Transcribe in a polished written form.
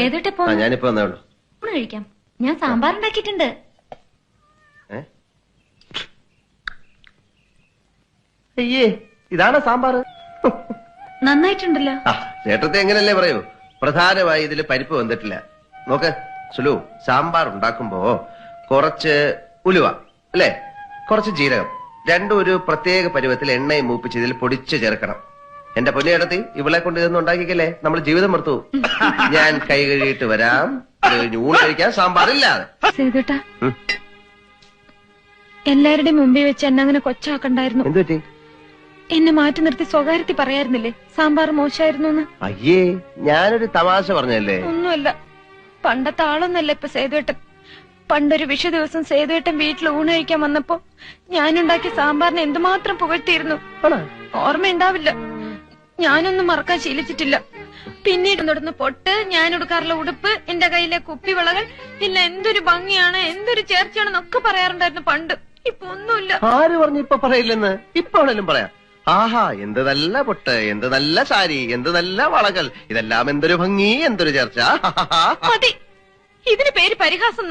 ഞാനിപ്പോ വന്നേ ഉള്ളൂ. കഴിക്കാം. ഞാൻ സാമ്പാർ ഉണ്ടാക്കിയിട്ടുണ്ട്. അയ്യേ, ഇതാണ് സാമ്പാർ. നന്നായിട്ടുണ്ടല്ലോ. ചേട്ടത്തെ എങ്ങനല്ലേ പറയൂ. പ്രധാനമായി ഇതില് പരിപ്പ് വന്നിട്ടില്ല. നോക്ക് സുലു, സാമ്പാർ ഉണ്ടാക്കുമ്പോ കുറച്ച് ഉലുവ അല്ലേ, കുറച്ച് ജീരകം, രണ്ടും ഒരു പ്രത്യേക പരുവത്തിൽ എണ്ണയും മൂപ്പിച്ച് ഇതിൽ പൊടിച്ച് ചേർക്കണം. എന്റെ പൊന്നിയിടത്തി, ഇവളെ കൊണ്ട് ഇതൊന്നും ഉണ്ടാക്കിക്കല്ലേ, നമ്മൾ ജീവിതം മറുത്തു. ഞാൻ കൈ കഴുകിയിട്ട് വരാം. ഊണ് കഴിക്കാൻ സാമ്പാറില്ലാതെ. സേതുട്ടാ, എല്ലാവരുടെയും മുമ്പിൽ വെച്ച് എന്നെ അങ്ങനെ കൊച്ചാക്കണ്ടായിരുന്നു. എന്തു പറ്റി? എന്നെ മാറ്റി നിർത്തി സ്വകാര്യത്തിൽ പറയായിരുന്നില്ലേ സാമ്പാർ മോശമായിരുന്നു? അയ്യേ, ഞാനൊരു തമാശ പറഞ്ഞല്ലേ. ഒന്നുമല്ല, പണ്ടത്തെ ആളൊന്നല്ല ഇപ്പൊ സേതുവേട്ടൻ. പണ്ടൊരു വിഷു ദിവസം സേതുവേട്ടൻ വീട്ടിൽ ഊണ് കഴിക്കാൻ വന്നപ്പോ ഞാനുണ്ടാക്കിയ സാമ്പാറിനെ എന്തുമാത്രം പുകഴ്ത്തിയിരുന്നു. ഓർമ്മയുണ്ടാവില്ല, ഞാനൊന്നും മറക്കാൻ ശീലിച്ചിട്ടില്ല. പിന്നീട് നടന്ന് പൊട്ട്, ഞാൻ എടുക്കാറുള്ള ഉടുപ്പ്, എന്റെ കയ്യിലെ കുപ്പിവിളകൾ, ഇല്ല എന്തൊരു ഭംഗിയാണ്, എന്തൊരു ചേർച്ചയാണെന്നൊക്കെ പറയാറുണ്ടായിരുന്നു പണ്ട്. ഇപ്പൊ ഒന്നുമില്ല. ആര് പറഞ്ഞു ഇപ്പൊ പറയില്ലെന്ന്? ഇപ്പൊ ആണെങ്കിലും പറയാം. ആഹാ, എന്ത് നല്ല പൊട്ട്, എന്ത് നല്ല സാരി, എന്ത് നല്ല വളകൾ, ഇതെല്ലാം എന്തൊരു ഭംഗി, എന്തൊരു ചേർച്ച. മതി, ഇതിന് പേര് പരിഹാസം.